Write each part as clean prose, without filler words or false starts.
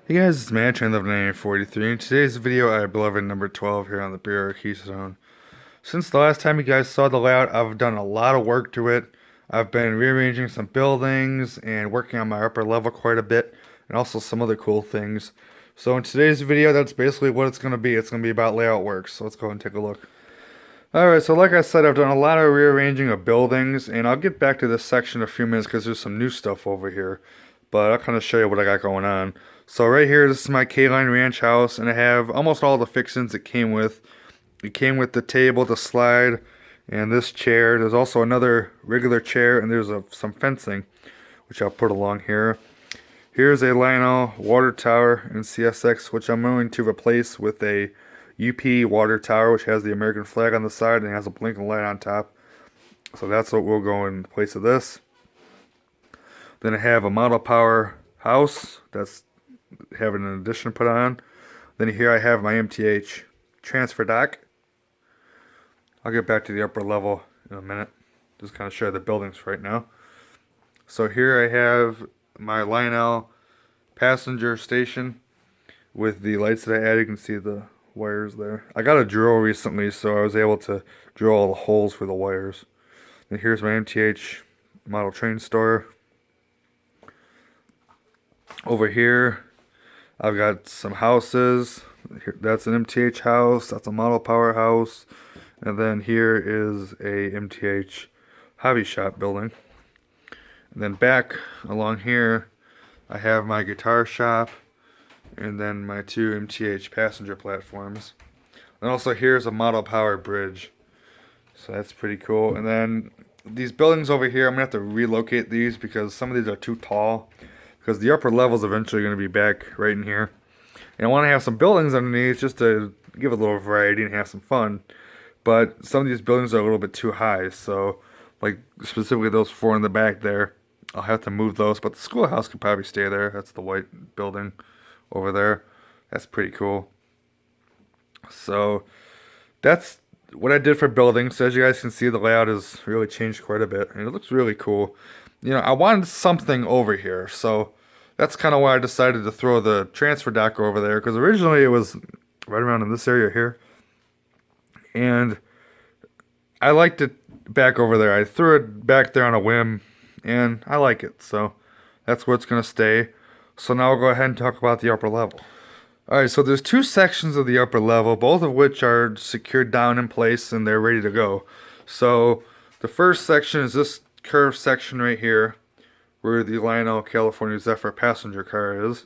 Hey guys, it's Mantrain living in 43. In today's video, I have beloved number 12 here on the PRR Keystone. Since the last time you guys saw the layout, I've done a lot of work to it. I've been rearranging some buildings and working on my upper level quite a bit, and also some other cool things. So in today's video, that's basically what it's going to be. It's going to be about layout work, so let's go and take a look. Alright, so like I said, I've done a lot of rearranging of buildings, and I'll get back to this section in a few minutes because there's some new stuff over here. But I'll kind of show you what I got going on. So right here, this is my K-Line Ranch house, and I have almost all the fixings it came with. It came with the table, the slide, and this chair. There's also another regular chair, and there's some fencing, which I'll put along here. Here's a Lionel water tower in CSX, which I'm going to replace with a UP water tower, which has the American flag on the side and has a blinking light on top. So that's what will go in place of this. Then I have a model power house that's having an addition put on. Then here I have my MTH transfer dock. I'll get back to the upper level in a minute. Just kind of show the buildings right now. So here I have my Lionel passenger station with the lights that I added. You can see the wires there. I got a drill recently, so I was able to drill all the holes for the wires. And here's my MTH model train store. Over here, I've got some houses. That's an MTH house. That's a model power house. And then here is a MTH hobby shop building. And then back along here, I have my guitar shop. And then my two MTH passenger platforms. And also here's a model power bridge. So that's pretty cool. And then these buildings over here, I'm going to have to relocate these because some of these are too tall. Because the upper level is eventually going to be back right in here. And I want to have some buildings underneath just to give it a little variety and have some fun. But some of these buildings are a little bit too high. So, like specifically those four in the back there, I'll have to move those. But the schoolhouse could probably stay there. That's the white building over there. That's pretty cool. So, that's what I did for buildings. So as you guys can see, the layout has really changed quite a bit. And it looks really cool. You know, I wanted something over here. So, that's kind of why I decided to throw the transfer dock over there. Because originally it was right around in this area here. And I liked it back over there. I threw it back there on a whim. And I like it. So, that's where it's going to stay. So now we'll go ahead and talk about the upper level. Alright, so there's two sections of the upper level, both of which are secured down in place and they're ready to go. So the first section is this curved section right here, where the Lionel California Zephyr passenger car is.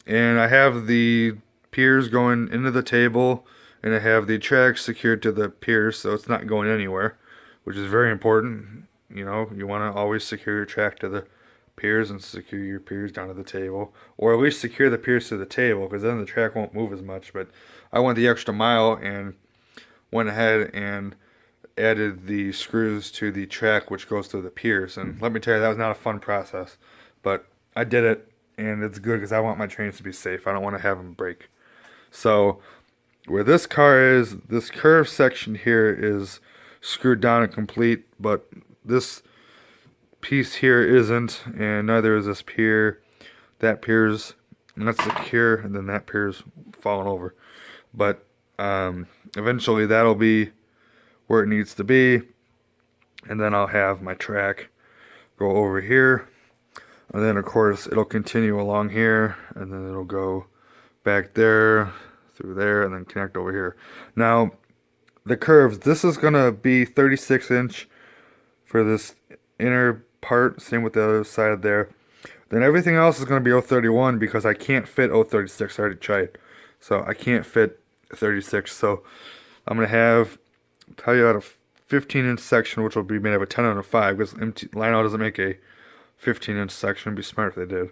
And I have the piers going into the table, and I have the tracks secured to the piers, so it's not going anywhere, which is very important. You know, you want to always secure your track to the piers and secure your piers down to the table, or at least secure the piers to the table, because then the track won't move as much. But I went the extra mile and went ahead and added the screws to the track which goes through the piers, and let me tell you, that was not a fun process, but I did it, and it's good because I want my trains to be safe. I don't want to have them break. So where this car is, this curved section here is screwed down and complete, but this piece here isn't, and neither is this pier. That pier's not secure, and then that pier's falling over. But eventually that'll be where it needs to be, and then I'll have my track go over here, and then of course it'll continue along here, and then it'll go back there, through there, and then connect over here. Now the curves, this is gonna be 36-inch for this inner part, same with the other side there. Then everything else is going to be 031 because I can't fit 036. I already tried. So I can't fit 36. So I'm going to have probably about a 15-inch section, which will be made of a 10 and a 5, because Lionel doesn't make a 15-inch section. It'd be smart if they did,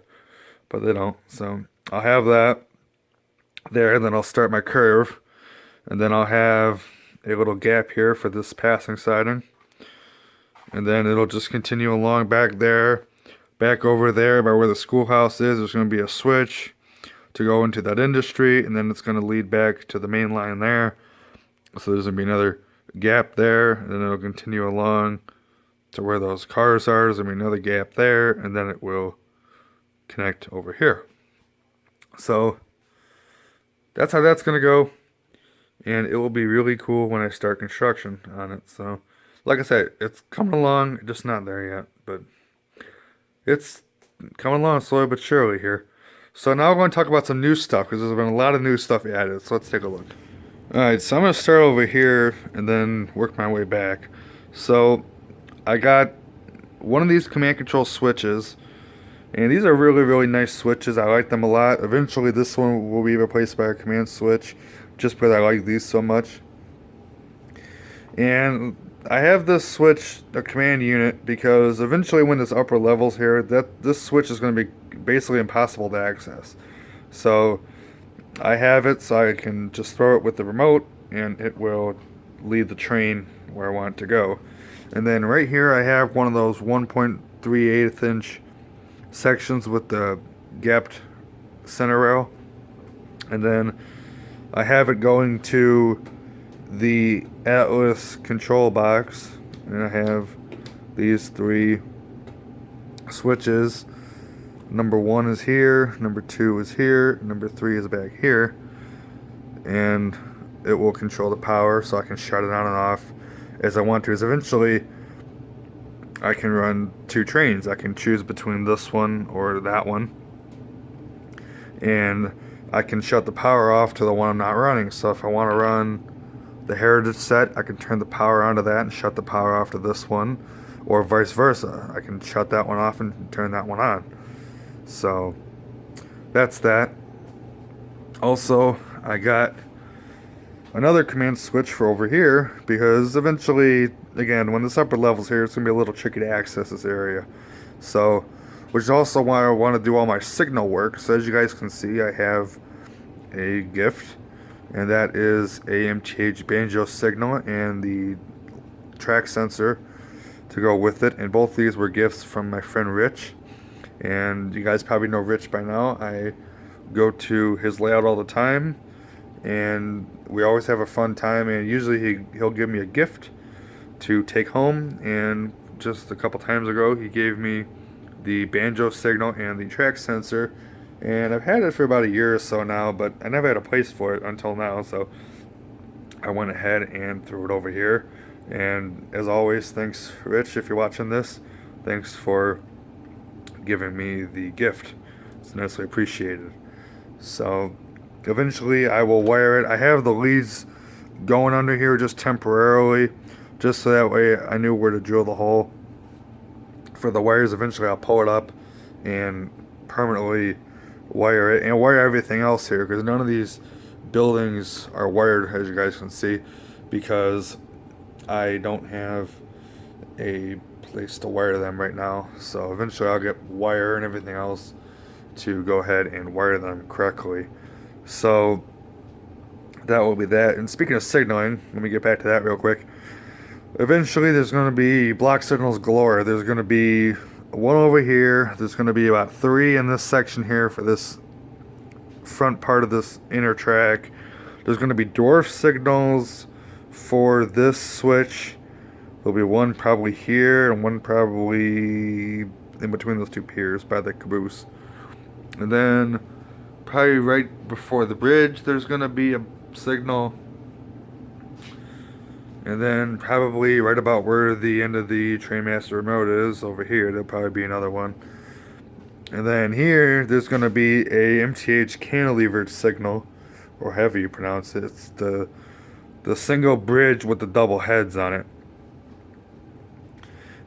but they don't. So I'll have that there, and then I'll start my curve, and then I'll have a little gap here for this passing siding. And then it'll just continue along back there, back over there by where the schoolhouse is. There's going to be a switch to go into that industry, and then it's going to lead back to the main line there. So there's going to be another gap there, and then it'll continue along to where those cars are. There's going to be another gap there, and then it will connect over here. So that's how that's gonna go, and it will be really cool when I start construction on it. So, like I said, it's coming along, just not there yet, but it's coming along slowly but surely here. So now we're going to talk about some new stuff because there's been a lot of new stuff added. So let's take a look. Alright, so I'm going to start over here and then work my way back. So I got one of these command control switches, and these are really, really nice switches. I like them a lot. Eventually this one will be replaced by a command switch just because I like these so much. And I have this switch, a command unit, because eventually when this upper levels here, this switch is going to be basically impossible to access. So I have it so I can just throw it with the remote and it will lead the train where I want it to go. And then right here I have one of those 1.38 inch sections with the gapped center rail. And then I have it going to the Atlas control box, and I have these three switches. Number 1 is here, number 2 is here, number 3 is back here, and it will control the power so I can shut it on and off as I want to. As eventually I can run 2 trains. I can choose between this one or that one, and I can shut the power off to the one I'm not running. So if I want to run the heritage set, I can turn the power onto that and shut the power off to this one, or vice versa. I can shut that one off and turn that one on. So that's that. Also, I got another command switch for over here because eventually, again, when this upper level's here, it's going to be a little tricky to access this area. So, which is also why I want to do all my signal work. So as you guys can see, I have a gift, and that is a MTH banjo signal and the track sensor to go with it. And both these were gifts from my friend Rich, and you guys probably know Rich by now. I go to his layout all the time, and we always have a fun time, and usually he'll give me a gift to take home. And just a couple times ago he gave me the banjo signal and the track sensor, and I've had it for about a year or so now, but I never had a place for it until now, so I went ahead and threw it over here. And as always, thanks Rich, if you're watching this, thanks for giving me the gift. It's nicely appreciated. So eventually I will wire it. I have the leads going under here just temporarily, just so that way I knew where to drill the hole for the wires. Eventually I'll pull it up and permanently wire it and wire everything else here, because none of these buildings are wired, as you guys can see, because I don't have a place to wire them right now. So eventually I'll get wire and everything else to go ahead and wire them correctly. So that will be that. And speaking of signaling, let me get back to that real quick. Eventually there's going to be block signals galore. There's going to be one over here. There's going to be about 3 in this section here for this front part of this inner track. There's going to be dwarf signals for this switch. There'll be one probably here and one probably in between those 2 piers by the caboose. And then probably right before the bridge there's going to be a signal. And then probably right about where the end of the Trainmaster remote is, over here, there'll probably be another one. And then here, there's going to be a MTH cantilevered signal, or however you pronounce it. It's the single bridge with the double heads on it.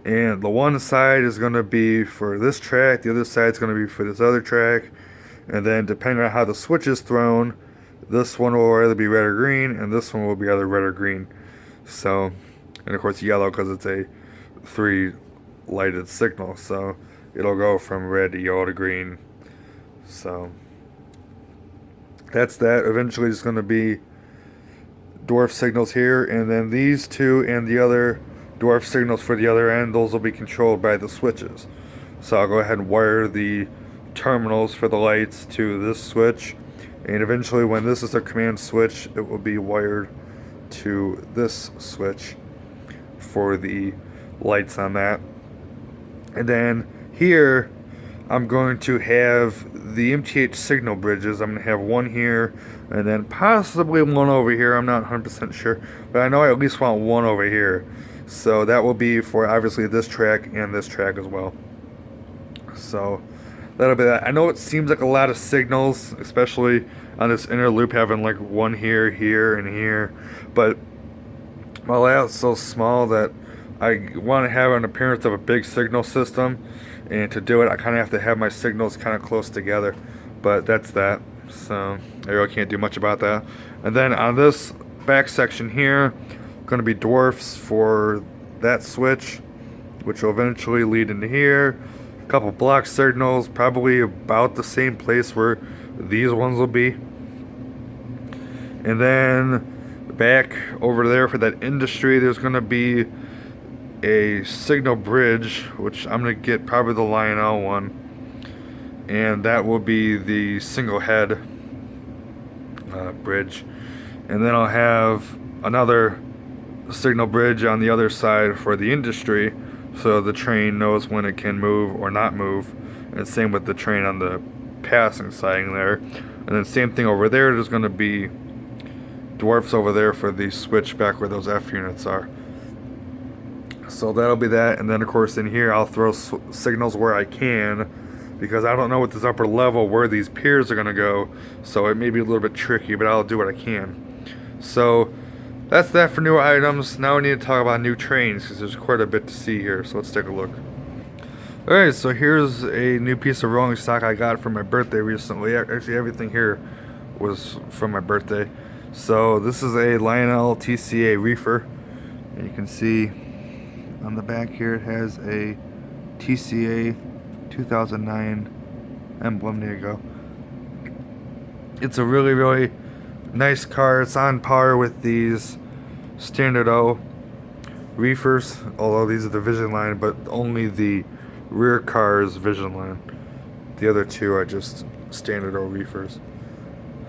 And the one side is going to be for this track, the other side is going to be for this other track. And then depending on how the switch is thrown, this one will either be red or green, and this one will be either red or green. So, and of course yellow because it's a 3 lighted signal, so it'll go from red to yellow to green. So that's that. Eventually it's going to be dwarf signals here, and then these 2 and the other dwarf signals for the other end, those will be controlled by the switches. So I'll go ahead and wire the terminals for the lights to this switch, and eventually when this is a command switch, it will be wired to this switch for the lights on that. And then here I'm going to have the MTH signal bridges. I'm going to have one here and then possibly one over here. I'm not 100% sure, but I know I at least want one over here. So that will be for obviously this track and this track as well. So that'll be that. I know it seems like a lot of signals, especially on this inner loop, having like one here, here, and here, but my layout's so small that I want to have an appearance of a big signal system, and to do it I kind of have to have my signals kind of close together, but that's that. So I really can't do much about that. And then on this back section here, going to be dwarfs for that switch, which will eventually lead into here. A couple block signals, probably about the same place where these ones will be. And then back over there for that industry, there's going to be a signal bridge, which I'm going to get probably the Lionel one. And that will be the single head bridge. And then I'll have another signal bridge on the other side for the industry, so the train knows when it can move or not move. And same with the train on the passing siding there. And then same thing over there, there's going to be dwarfs over there for the switch back where those F units are. So that'll be that. And then of course in here I'll throw signals where I can, because I don't know with this upper level where these piers are going to go, so it may be a little bit tricky, but I'll do what I can. So that's that for new items. Now we need to talk about new trains, because there's quite a bit to see here, so let's take a look. Alright, so here's a new piece of rolling stock I got for my birthday recently. Actually, everything here was from my birthday. So this is a Lionel TCA reefer, and you can see on the back here it has a TCA 2009 emblem. There you go. It's a really, really nice car. It's on par with these standard O reefers, although these are the Vision line, but only the rear car's Vision line. The other two are just standard O reefers.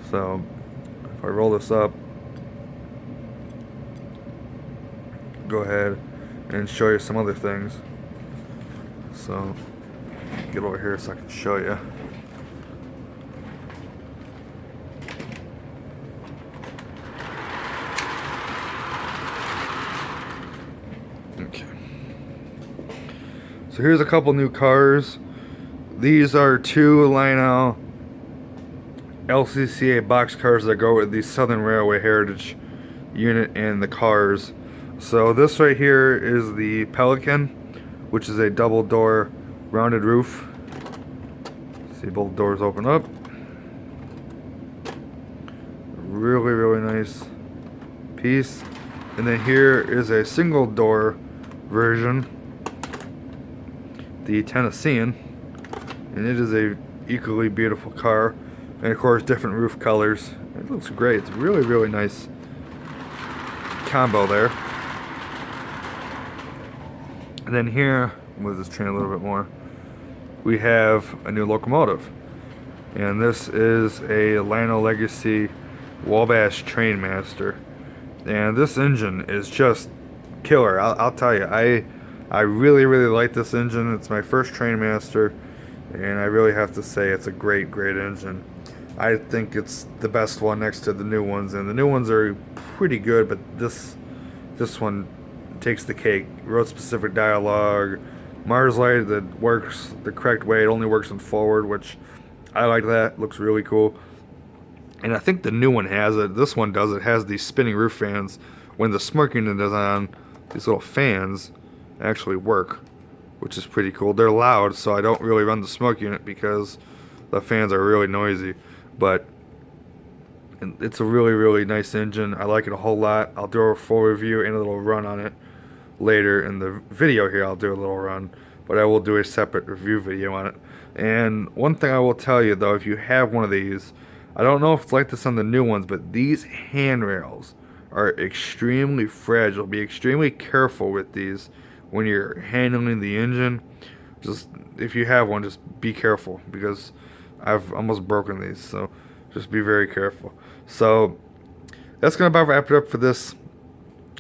So if I roll this up, go ahead and show you some other things. So get over here so I can show you. Okay. So here's a couple new cars. These are two Lionel LCCA box cars that go with the Southern Railway Heritage unit and the cars. So this right here is the Pelican, which is a double door rounded roof. See, both doors open up. Really, really nice piece. And then here is a single door version, the Tennessean, and it is a equally beautiful car, and of course different roof colors. It looks great. It's really, really nice combo there. And then here, move this train a little bit more, we have a new locomotive, and this is a Lionel Legacy Wabash Trainmaster, and this engine is just killer. I'll tell you, I really, really like this engine. It's my first Trainmaster, and I really have to say it's a great, great engine. I think it's the best one next to the new ones, and the new ones are pretty good, but this one takes the cake. Road specific dialogue, Mars light that works the correct way. It only works in forward, which I like. That looks really cool. And I think the new one has it. This one does. It has these spinning roof fans. When the smirk unit is on, these little fans actually work, which is pretty cool. They're loud, so I don't really run the smoke unit because the fans are really noisy. But it's a really, really nice engine. I like it a whole lot. I'll do a full review and a little run on it later in the video here. I'll do a little run, but I will do a separate review video on it. And one thing I will tell you though, if you have one of these, I don't know if it's like this on the new ones, but these handrails are extremely fragile. Be extremely careful with these when you're handling the engine. Just if you have one, just be careful, because I've almost broken these, so just be very careful. So that's gonna about wrap it up for this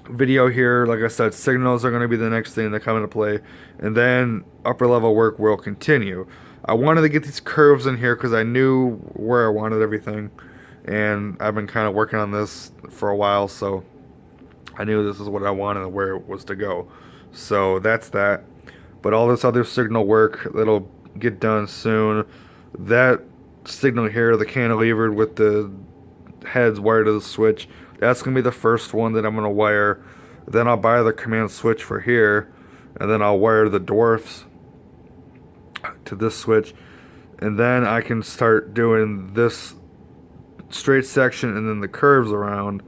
video here. Like I said, signals are going to be the next thing that come into play, and then upper level work will continue. I wanted to get these curves in here because I knew where I wanted everything, and I've been kind of working on this for a while, so I knew this is what I wanted and where it was to go. So that's that. But all this other signal work that'll get done soon. That signal here, the cantilever with the heads wired to the switch, that's gonna be the first one that I'm gonna wire. Then I'll buy the command switch for here, and then I'll wire the dwarfs to this switch, and then I can start doing this straight section and then the curves around,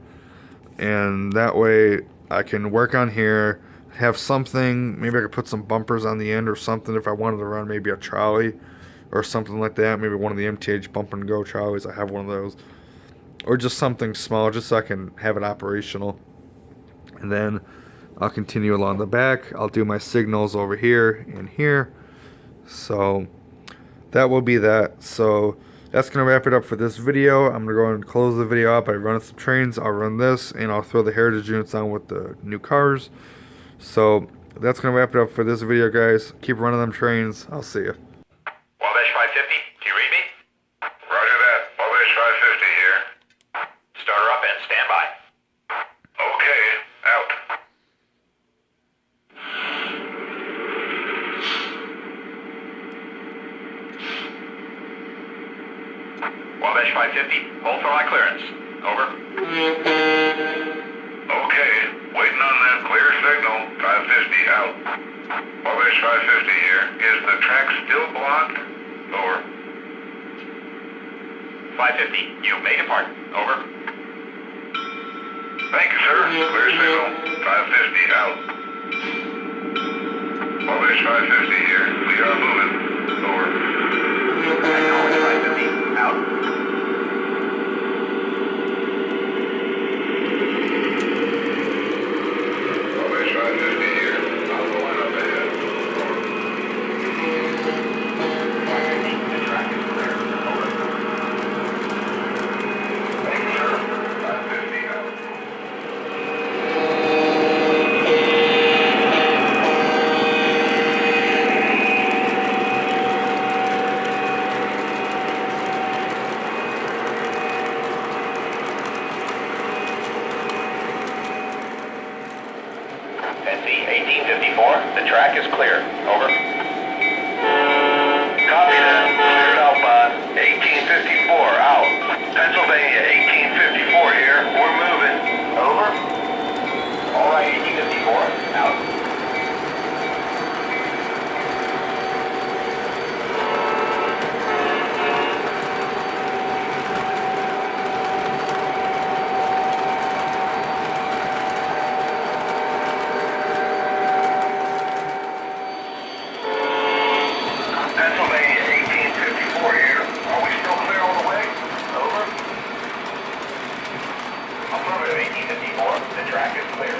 and that way I can work on here, have something, maybe I could put some bumpers on the end or something if I wanted to run maybe a trolley or something like that, maybe one of the MTH bump and go trolleys, I have one of those, or just something small just so I can have it operational. And then I'll continue along the back. I'll do my signals over here and here. So that will be that. So that's going to wrap it up for this video. I'm going to go and close the video up by running some trains. I'll run this, and I'll throw the heritage units on with the new cars. So that's going to wrap it up for this video, guys. Keep running them trains. I'll see you. Wabash 550, do you read me? Roger that. Wabash 550 here. Start her up and stand by. Okay, out. Wabash 550, hold for my clearance. Over. Okay, waiting on that clear signal. 550 out. Wabash 550 here. Is the track still blocked? Over. 550, you may depart. Over. Thank you, sir. Clear signal. 550 out. Wabash 550 here. We are moving. Over. Acknowledge 550, out. Wabash 550 here. I'll go on up ahead. Over. 550, the track is clear. Over. Thank you, sir. 550 out. NC 1854, the track is clear. Over. Copy that. Cleared out, Bob. 1854 out. Pennsylvania 1854 here. We're moving. Over. All right, 1854, out. Pennsylvania 1854 here. Are we still clear all the way? Over. Affirmative 1854, the track is clear.